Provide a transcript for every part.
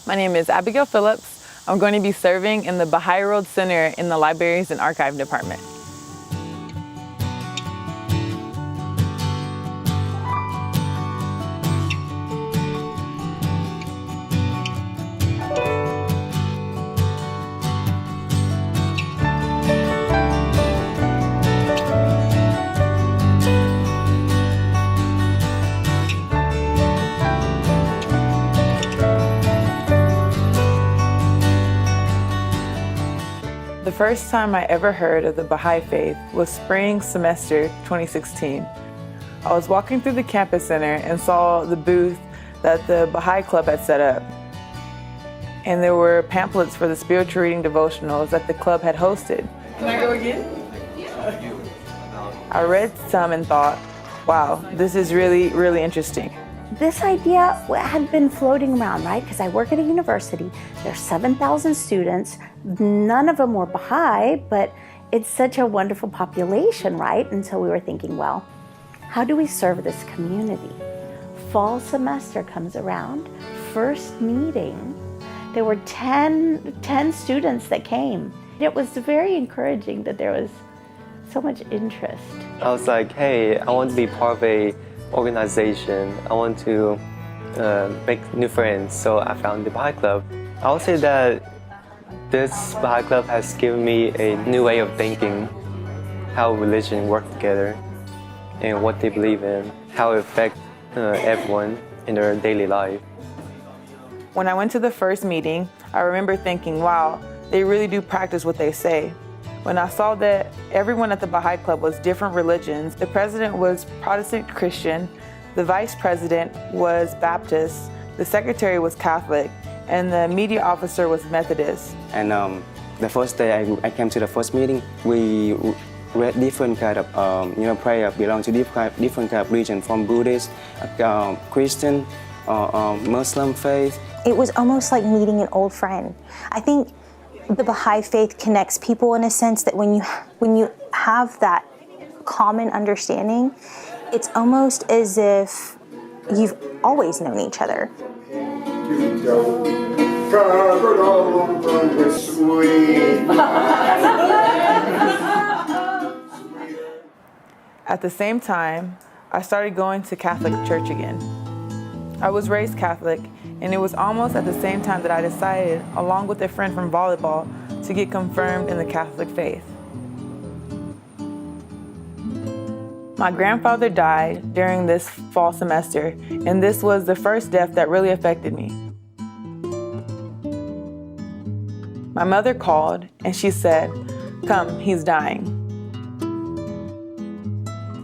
My name is Abigail Phillips. I'm going to be serving in the Baha'i World Center in the Libraries and Archive Department. The first time I ever heard of the Baha'i faith was spring semester 2016. I was walking through the campus center and saw the booth that the Baha'i Club had set up. And there were pamphlets for the spiritual reading devotionals that the club had hosted. Can I go again? I read some and thought, wow, this is really interesting. This idea had been floating around, right? Because I work at a university. There's 7,000 students. None of them were Baha'i, but it's such a wonderful population, right? And so we were thinking, well, how do we serve this community? Fall semester comes around, first meeting. There were 10 students that came. It was very encouraging that there was so much interest. I was like, hey, I want to be part of a organization. I want to make new friends, so I found the Baha'i Club. I would say that this Baha'i Club has given me a new way of thinking, how religion works together and what they believe in, how it affects everyone in their daily life. When I went to the first meeting, I remember thinking, wow, they really do practice what they say. When I saw that everyone at the Baha'i Club was different religions, the president was Protestant Christian, the vice president was Baptist, the secretary was Catholic, and the media officer was Methodist. And the first day I came to the first meeting, we read different kind of prayer belong to different kind of religion, from Buddhist, Christian, Muslim faith. It was almost like meeting an old friend. I think the Baha'i faith connects people in a sense that when you have that common understanding, it's almost as if you've always known each other. At the same time, I started going to Catholic church again. I was raised Catholic, and it was almost at the same time that I decided, along with a friend from volleyball, to get confirmed in the Catholic faith. My grandfather died during this fall semester, and this was the first death that really affected me. My mother called, and she said, "Come, he's dying."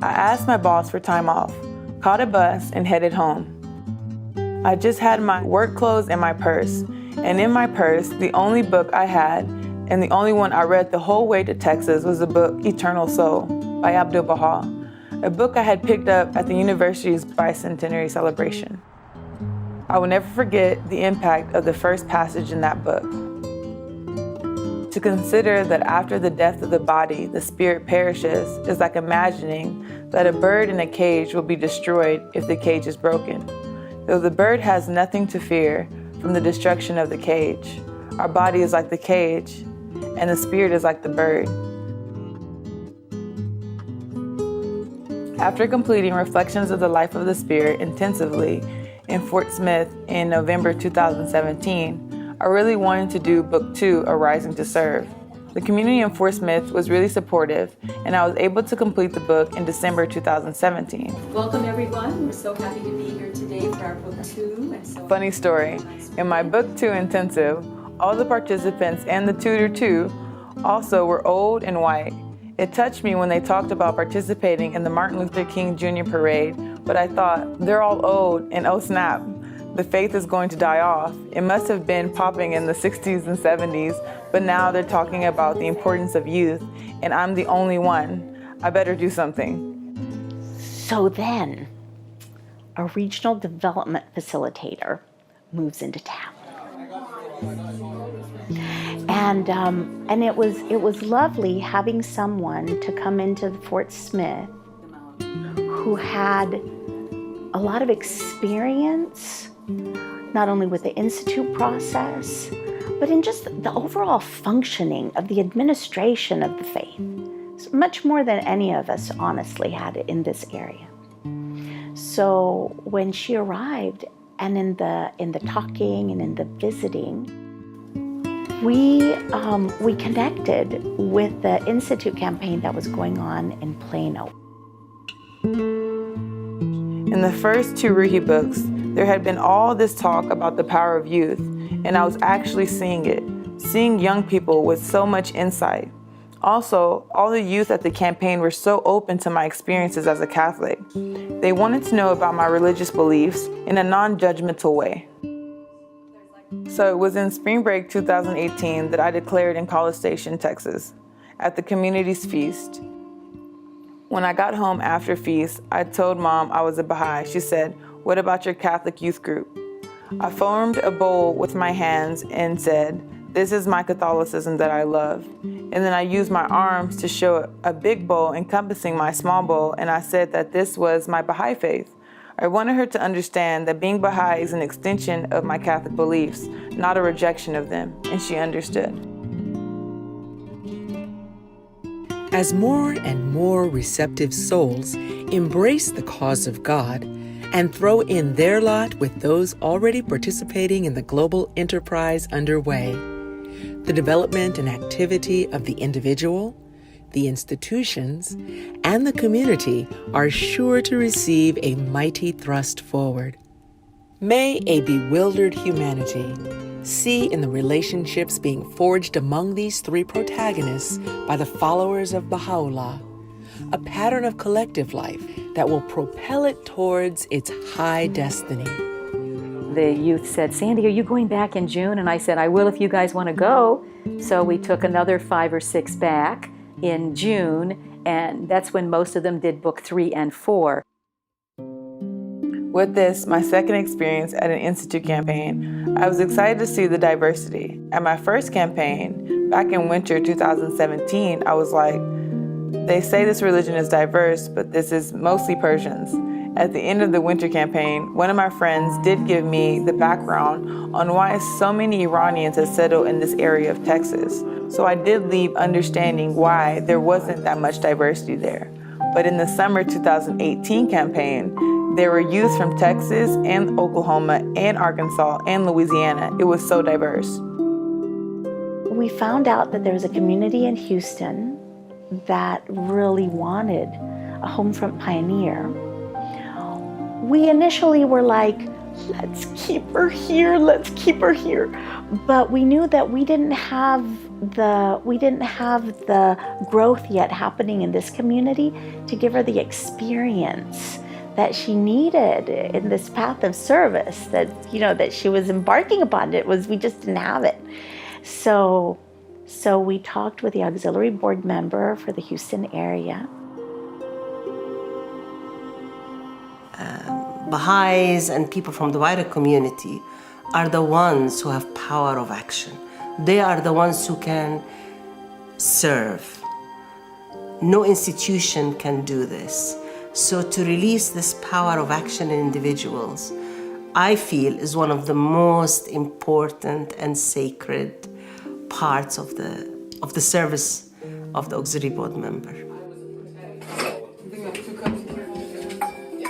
I asked my boss for time off, caught a bus, and headed home. I just had my work clothes and my purse, and in my purse, the only book I had, and the only one I read the whole way to Texas, was the book Eternal Soul by Abdu'l-Baha, a book I had picked up at the university's bicentenary celebration. I will never forget the impact of the first passage in that book. To consider that after the death of the body, the spirit perishes is like imagining that a bird in a cage will be destroyed if the cage is broken. Though the bird has nothing to fear from the destruction of the cage, our body is like the cage, and the spirit is like the bird. After completing Reflections of the Life of the Spirit intensively in Fort Smith in November 2017, I really wanted to do Book 2, Arising to Serve. The community in Fort Smith was really supportive, and I was able to complete the book in December 2017. Welcome everyone. We're so happy to be here today for our Book 2. Funny story, in my Book 2 intensive, all the participants and the tutor too also were old and white. It touched me when they talked about participating in the Martin Luther King Jr. parade, but I thought, they're all old and oh snap, the faith is going to die off. It must have been popping in the 60s and 70s, but now they're talking about the importance of youth, and I'm the only one. I better do something. So then, a regional development facilitator moves into town. And it was lovely having someone to come into Fort Smith who had a lot of experience not only with the Institute process, but in just the overall functioning of the administration of the faith. It's much more than any of us honestly had in this area. So when she arrived, and in the talking and in the visiting, we connected with the Institute campaign that was going on in Plano. In the first 2 Ruhi books, there had been all this talk about the power of youth, and I was actually seeing it, seeing young people with so much insight. Also, all the youth at the campaign were so open to my experiences as a Catholic. They wanted to know about my religious beliefs in a non-judgmental way. So it was in spring break 2018 that I declared in College Station, Texas, at the community's feast. When I got home after feast, I told Mom I was a Baha'i. She said, "What about your Catholic youth group?" I formed a bowl with my hands and said, "This is my Catholicism that I love." And then I used my arms to show a big bowl encompassing my small bowl, and I said that this was my Baha'i faith. I wanted her to understand that being Baha'i is an extension of my Catholic beliefs, not a rejection of them, and she understood. As more and more receptive souls embrace the cause of God and throw in their lot with those already participating in the global enterprise underway, the development and activity of the individual, the institutions, and the community are sure to receive a mighty thrust forward. May a bewildered humanity see in the relationships being forged among these 3 protagonists by the followers of Baha'u'llah a pattern of collective life that will propel it towards its high destiny. The youth said, "Sandy, are you going back in June?" And I said, "I will if you guys want to go." So we took another 5 or 6 back in June, and that's when most of them did book 3 and 4. With this, my second experience at an Institute campaign, I was excited to see the diversity. At my first campaign, back in winter 2017, I was like, they say this religion is diverse, but this is mostly Persians. At the end of the winter campaign, one of my friends did give me the background on why so many Iranians had settled in this area of Texas. So I did leave understanding why there wasn't that much diversity there. But in the summer 2018 campaign, there were youth from Texas and Oklahoma and Arkansas and Louisiana. It was so diverse. We found out that there was a community in Houston that really wanted a Homefront pioneer. We initially were like, let's keep her here, let's keep her here. But we knew that we didn't have the growth yet happening in this community to give her the experience that she needed in this path of service that she was embarking upon. We just didn't have it. So we talked with the auxiliary board member for the Houston area. Baha'is and people from the wider community are the ones who have power of action. They are the ones who can serve. No institution can do this. So to release this power of action in individuals, I feel is one of the most important and sacred parts of the service of the auxiliary board member.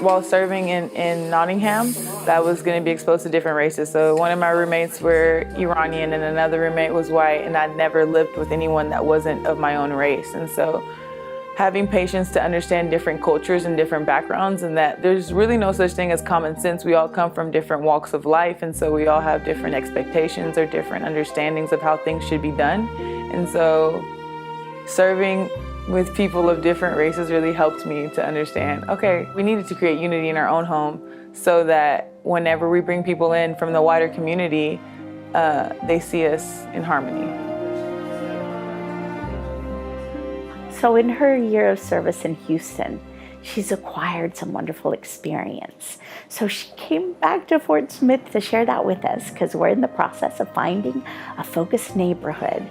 While serving in Nottingham, that was going to be exposed to different races. So one of my roommates were Iranian and another roommate was white, and I'd never lived with anyone that wasn't of my own race. And so having patience to understand different cultures and different backgrounds, and that there's really no such thing as common sense. We all come from different walks of life, and so we all have different expectations or different understandings of how things should be done. And so serving with people of different races really helped me to understand, okay, we needed to create unity in our own home so that whenever we bring people in from the wider community, they see us in harmony. So in her year of service in Houston, she's acquired some wonderful experience. So she came back to Fort Smith to share that with us because we're in the process of finding a focused neighborhood.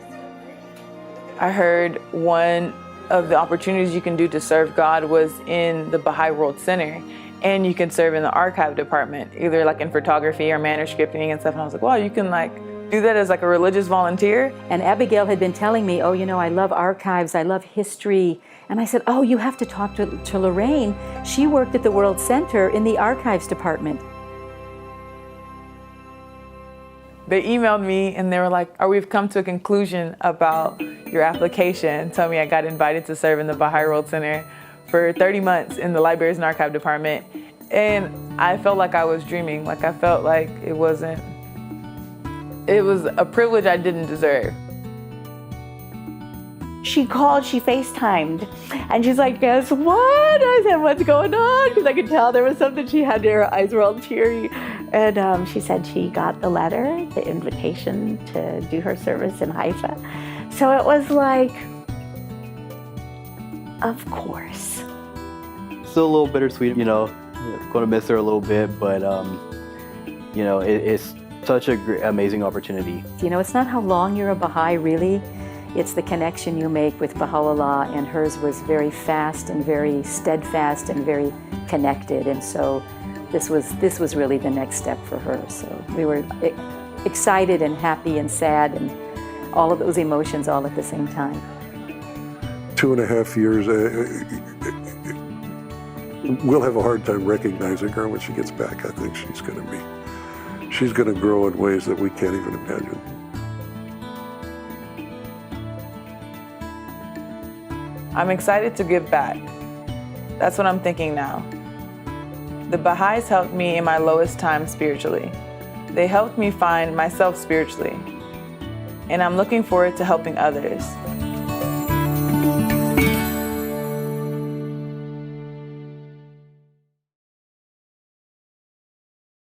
I heard one of the opportunities you can do to serve God was in the Baha'i World Center. and you can serve in the archive department, either like in photography or manuscripting and stuff. And I was like, wow, you can like do that as like a religious volunteer. And Abigail had been telling me, oh, you know, I love archives, I love history. And I said, oh, you have to talk to Lorraine. She worked at the World Center in the archives department. They emailed me and they were like, we've come to a conclusion about your application. Told me I got invited to serve in the Baha'i World Center for 30 months in the Libraries and Archive Department. And I felt like I was dreaming. Like I felt like it was a privilege I didn't deserve. She called, she FaceTimed, and she's like, guess what? I said, what's going on? Because I could tell there was something. She had her eyes were all teary. And she said she got the letter, the invitation to do her service in Haifa. So it was like, of course. Still a little bittersweet, you know, going to miss her a little bit, but, you know, it's such an amazing opportunity. You know, it's not how long you're a Baha'i, really. It's the connection you make with Baha'u'llah, and hers was very fast and very steadfast and very connected. And so this was really the next step for her. So we were excited and happy and sad and all of those emotions all at the same time. 2.5 years, we'll have a hard time recognizing her when she gets back. I think she's going to grow in ways that we can't even imagine. I'm excited to give back. That's what I'm thinking now. The Baha'is helped me in my lowest time spiritually. They helped me find myself spiritually. And I'm looking forward to helping others.